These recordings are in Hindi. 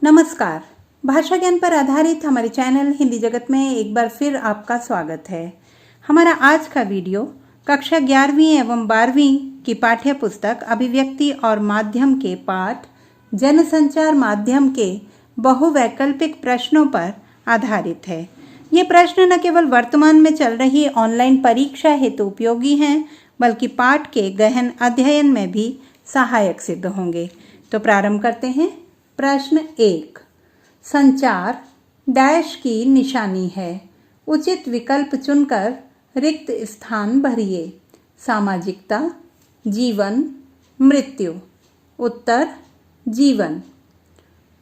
नमस्कार। भाषा ज्ञान पर आधारित हमारे चैनल हिंदी जगत में एक बार फिर आपका स्वागत है। हमारा आज का वीडियो कक्षा 11वीं एवं 12वीं की पाठ्य पुस्तक अभिव्यक्ति और माध्यम के पाठ जनसंचार माध्यम के बहुवैकल्पिक प्रश्नों पर आधारित है। ये प्रश्न न केवल वर्तमान में चल रही ऑनलाइन परीक्षा हेतु उपयोगी हैं, बल्कि पाठ के गहन अध्ययन में भी सहायक सिद्ध होंगे। तो प्रारंभ करते हैं। प्रश्न 1। संचार डैश की निशानी है। उचित विकल्प चुनकर रिक्त स्थान भरिए। सामाजिकता, जीवन, मृत्यु। उत्तर जीवन।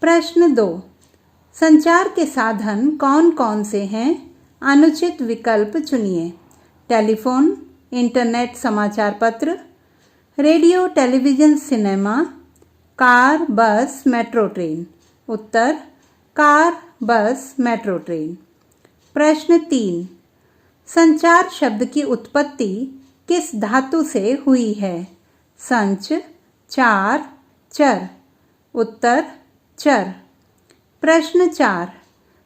प्रश्न 2। संचार के साधन कौन कौन से हैं? अनुचित विकल्प चुनिए। टेलीफोन, इंटरनेट, समाचार पत्र, रेडियो, टेलीविज़न, सिनेमा, कार, बस, मेट्रो ट्रेन। उत्तर कार, बस, मेट्रो ट्रेन। प्रश्न 3। संचार शब्द की उत्पत्ति किस धातु से हुई है? संच, चार, चर। उत्तर चर। प्रश्न 4।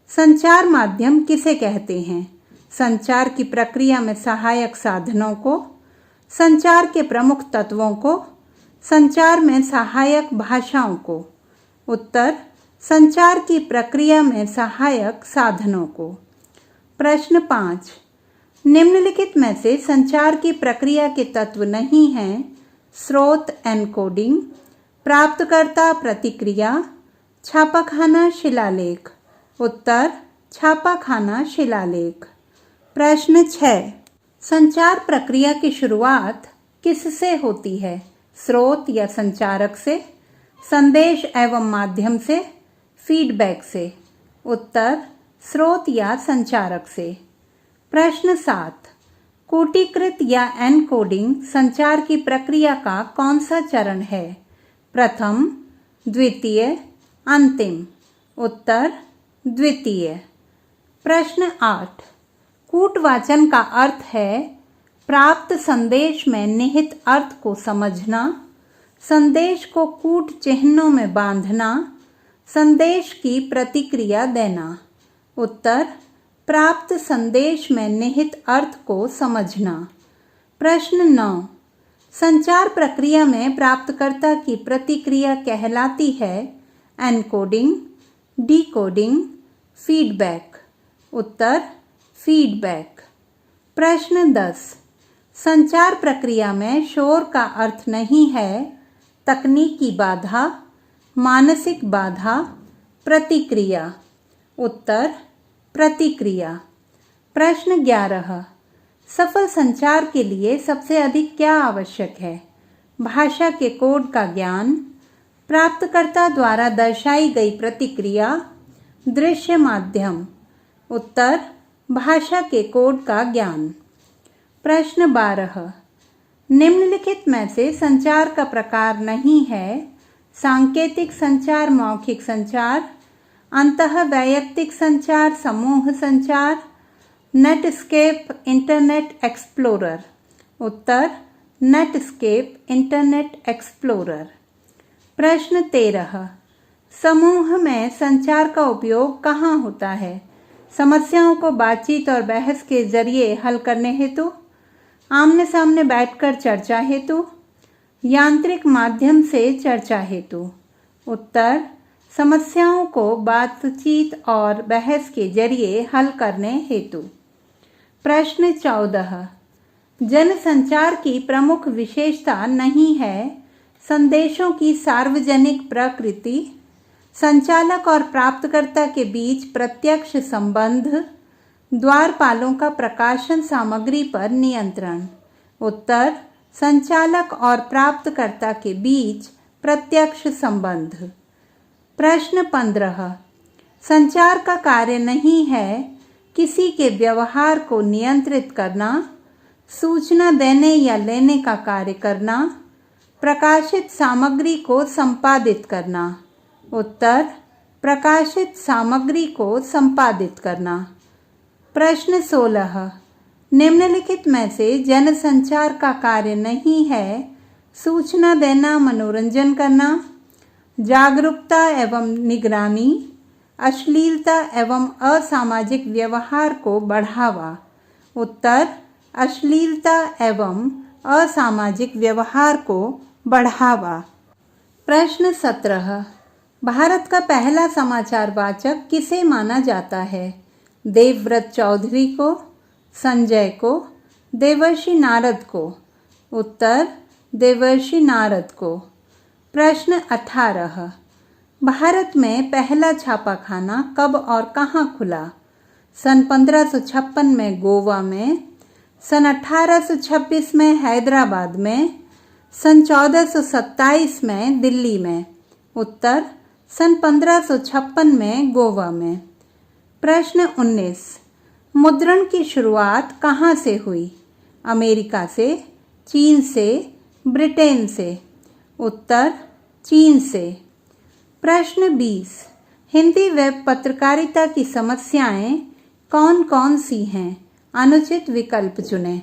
संचार माध्यम किसे कहते हैं? संचार की प्रक्रिया में सहायक साधनों को, संचार के प्रमुख तत्वों को, संचार में सहायक भाषाओं को। उत्तर संचार की प्रक्रिया में सहायक साधनों को। प्रश्न 5। निम्नलिखित में से संचार की प्रक्रिया के तत्व नहीं हैं। स्रोत एनकोडिंग, प्राप्तकर्ता प्रतिक्रिया, छापाखाना शिलालेख। उत्तर छापाखाना शिलालेख। प्रश्न 6। संचार प्रक्रिया की शुरुआत किससे होती है? स्रोत या संचारक से, संदेश एवं माध्यम से, फीडबैक से। उत्तर स्रोत या संचारक से। प्रश्न 7। कूटीकृत या एनकोडिंग संचार की प्रक्रिया का कौन सा चरण है? प्रथम, द्वितीय, अंतिम। उत्तर द्वितीय। प्रश्न 8। कूटवाचन का अर्थ है प्राप्त संदेश में निहित अर्थ को समझना, संदेश को कूट चिन्हों में बांधना, संदेश की प्रतिक्रिया देना। उत्तर प्राप्त संदेश में निहित अर्थ को समझना। प्रश्न 9। संचार प्रक्रिया में प्राप्तकर्ता की प्रतिक्रिया कहलाती है एनकोडिंग, डिकोडिंग, फीडबैक। उत्तर फीडबैक। प्रश्न 10। संचार प्रक्रिया में शोर का अर्थ नहीं है तकनीकी बाधा, मानसिक बाधा, प्रतिक्रिया। उत्तर प्रतिक्रिया। प्रश्न 11। सफल संचार के लिए सबसे अधिक क्या आवश्यक है? भाषा के कोड का ज्ञान, प्राप्तकर्ता द्वारा दर्शाई गई प्रतिक्रिया, दृश्य माध्यम। उत्तर भाषा के कोड का ज्ञान। प्रश्न 12। निम्नलिखित में से संचार का प्रकार नहीं है। सांकेतिक संचार, मौखिक संचार, अंतःवैयक्तिक संचार, समूह संचार, नेटस्केप, इंटरनेट एक्सप्लोरर। उत्तर नेटस्केप, इंटरनेट एक्सप्लोरर। प्रश्न 13। समूह में संचार का उपयोग कहाँ होता है? समस्याओं को बातचीत और बहस के जरिए हल करने हेतु, आमने सामने बैठकर चर्चा हेतु, यांत्रिक माध्यम से चर्चा हेतु। उत्तर समस्याओं को बातचीत और बहस के जरिए हल करने हेतु। प्रश्न 14। जनसंचार की प्रमुख विशेषता नहीं है संदेशों की सार्वजनिक प्रकृति, संचालक और प्राप्तकर्ता के बीच प्रत्यक्ष संबंध, द्वारपालों का प्रकाशन सामग्री पर नियंत्रण। उत्तर संचालक और प्राप्तकर्ता के बीच प्रत्यक्ष संबंध। प्रश्न 15। संचार का कार्य नहीं है किसी के व्यवहार को नियंत्रित करना, सूचना देने या लेने का कार्य करना, प्रकाशित सामग्री को संपादित करना। उत्तर प्रकाशित सामग्री को संपादित करना। प्रश्न 16। निम्नलिखित में से जनसंचार का कार्य नहीं है सूचना देना, मनोरंजन करना, जागरूकता एवं निगरानी, अश्लीलता एवं असामाजिक व्यवहार को बढ़ावा। उत्तर अश्लीलता एवं असामाजिक व्यवहार को बढ़ावा। प्रश्न 17, भारत का पहला समाचार वाचक किसे माना जाता है? देवव्रत चौधरी को, संजय को, देवर्षि नारद को? उत्तर देवर्षि नारद को। प्रश्न 18, भारत में पहला छापाखाना कब और कहाँ खुला? सन 1556 में गोवा में, सन 1826 में हैदराबाद में, सन 1427 में दिल्ली में? उत्तर सन 1556 में गोवा में। प्रश्न 19, मुद्रण की शुरुआत कहाँ से हुई? अमेरिका से, चीन से, ब्रिटेन से? उत्तर चीन से। प्रश्न 20, हिंदी वेब पत्रकारिता की समस्याएं कौन कौन सी हैं? अनुचित विकल्प चुनें।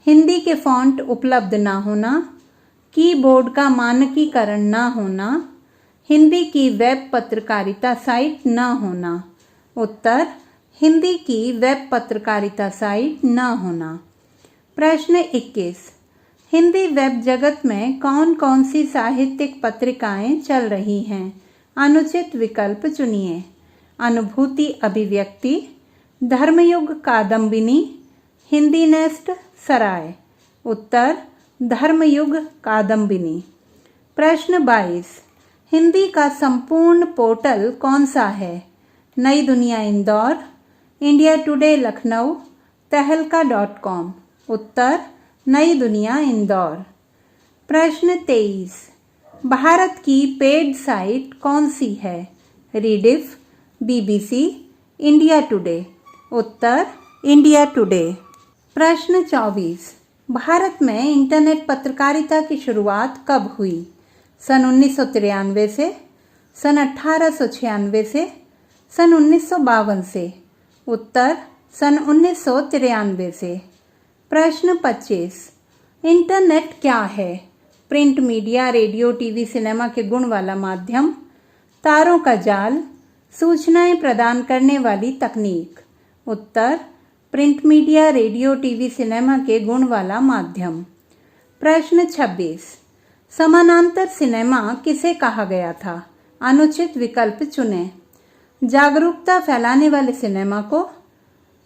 हिंदी के फॉन्ट उपलब्ध न होना, कीबोर्ड का मानकीकरण न होना, हिंदी की वेब पत्रकारिता साइट न होना? उत्तर हिंदी की वेब पत्रकारिता साइट न होना। प्रश्न 21, हिंदी वेब जगत में कौन कौन सी साहित्यिक पत्रिकाएं चल रही हैं? अनुचित विकल्प चुनिए। अनुभूति अभिव्यक्ति, धर्मयुग कादम्बिनी, हिंदी नेस्ट, सराय? उत्तर धर्मयुग कादम्बिनी। प्रश्न 22, हिंदी का संपूर्ण पोर्टल कौन सा है? नई दुनिया इंदौर, इंडिया टुडे लखनऊ, तहलका.com? उत्तर नई दुनिया इंदौर। प्रश्न 23, भारत की पेड साइट कौन सी है? Rediff, BBC, India Today? उत्तर इंडिया टुडे। प्रश्न 24, भारत में इंटरनेट पत्रकारिता की शुरुआत कब हुई? सन 1993 से, सन 1896 से, सन 1952 से? उत्तर सन 1993 से। प्रश्न 25, इंटरनेट क्या है? Print media, radio, TV, cinema के गुण वाला माध्यम, तारों का जाल, सूचनाएं प्रदान करने वाली तकनीक? उत्तर print media, radio, TV, cinema के गुण वाला माध्यम। प्रश्न 26, समानांतर सिनेमा किसे कहा गया था? अनुचित विकल्प चुनें। जागरूकता फैलाने वाले सिनेमा को,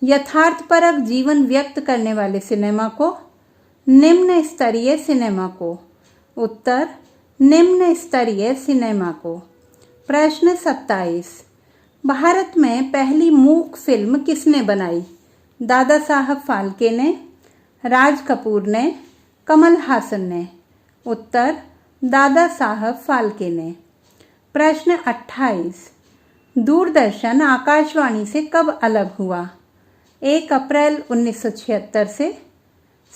यथार्थपरक जीवन व्यक्त करने वाले सिनेमा को, निम्न स्तरीय सिनेमा को? उत्तर निम्न स्तरीय सिनेमा को। प्रश्न 27, भारत में पहली मूक फिल्म किसने बनाई? दादा साहब फाल्के ने, राज कपूर ने, कमल हासन ने? उत्तर दादा साहब फाल्के ने। प्रश्न 28, दूरदर्शन आकाशवाणी से कब अलग हुआ? 1 अप्रैल 1976 से,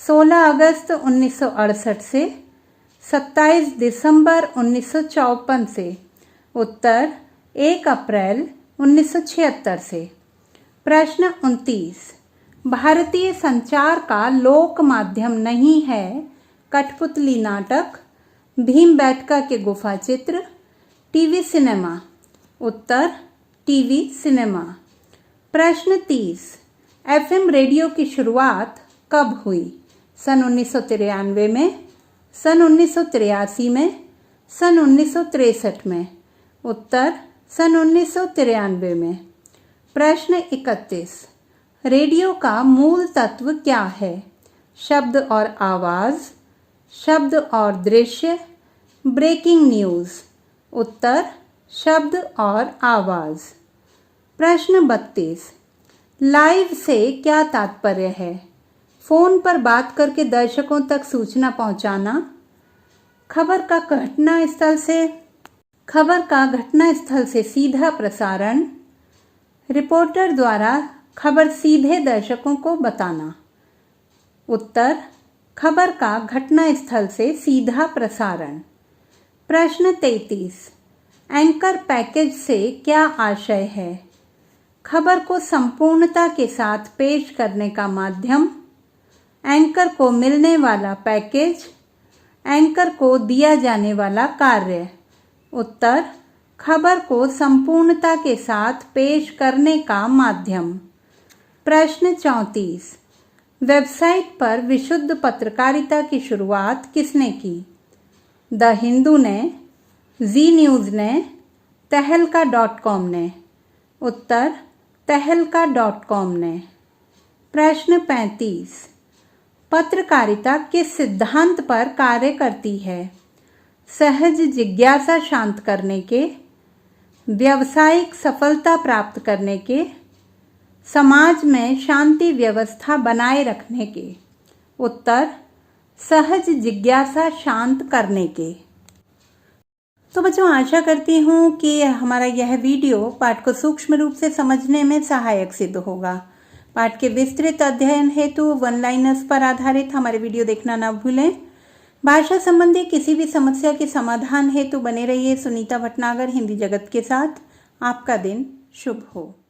16 अगस्त 1968 से, 27 दिसंबर 1954 से? उत्तर 1 अप्रैल 1976 से। प्रश्न 29, भारतीय संचार का लोक माध्यम नहीं है? कठपुतली नाटक, भीमबेटका के गुफा चित्र, टीवी सिनेमा? उत्तर टीवी सिनेमा। प्रश्न 30, एफएम रेडियो की शुरुआत कब हुई? सन 1993 में, सन 1983 में, सन 1963 में? उत्तर सन 1993 में। प्रश्न 31, रेडियो का मूल तत्व क्या है? शब्द और आवाज़, शब्द और दृश्य, ब्रेकिंग न्यूज़? उत्तर शब्द और आवाज़। प्रश्न 32, लाइव से क्या तात्पर्य है? फ़ोन पर बात करके दर्शकों तक सूचना पहुंचाना, खबर का घटनास्थल से सीधा प्रसारण, रिपोर्टर द्वारा खबर सीधे दर्शकों को बताना? उत्तर खबर का घटनास्थल से सीधा प्रसारण। प्रश्न 33, एंकर पैकेज से क्या आशय है? खबर को संपूर्णता के साथ पेश करने का माध्यम, एंकर को मिलने वाला पैकेज, एंकर को दिया जाने वाला कार्य? उत्तर, खबर को संपूर्णता के साथ पेश करने का माध्यम। प्रश्न 34, वेबसाइट पर विशुद्ध पत्रकारिता की शुरुआत किसने की? द हिंदू ने, जी न्यूज़ ने, तहलका.com ने। उत्तर, तहलका.com ने। प्रश्न 35, पत्रकारिता किस सिद्धांत पर कार्य करती है? सहज जिज्ञासा शांत करने के, व्यावसायिक सफलता प्राप्त करने के, समाज में शांति व्यवस्था बनाए रखने के। उत्तर, सहज जिज्ञासा शांत करने के। तो बच्चों, आशा करती हूँ कि हमारा यह वीडियो पाठ को सूक्ष्म रूप से समझने में सहायक सिद्ध होगा। पाठ के विस्तृत अध्ययन हेतु वन लाइनर्स पर आधारित हमारे वीडियो देखना ना भूलें। भाषा संबंधी किसी भी समस्या के समाधान हेतु बने रहिए सुनीता भटनागर हिंदी जगत के साथ। आपका दिन शुभ हो।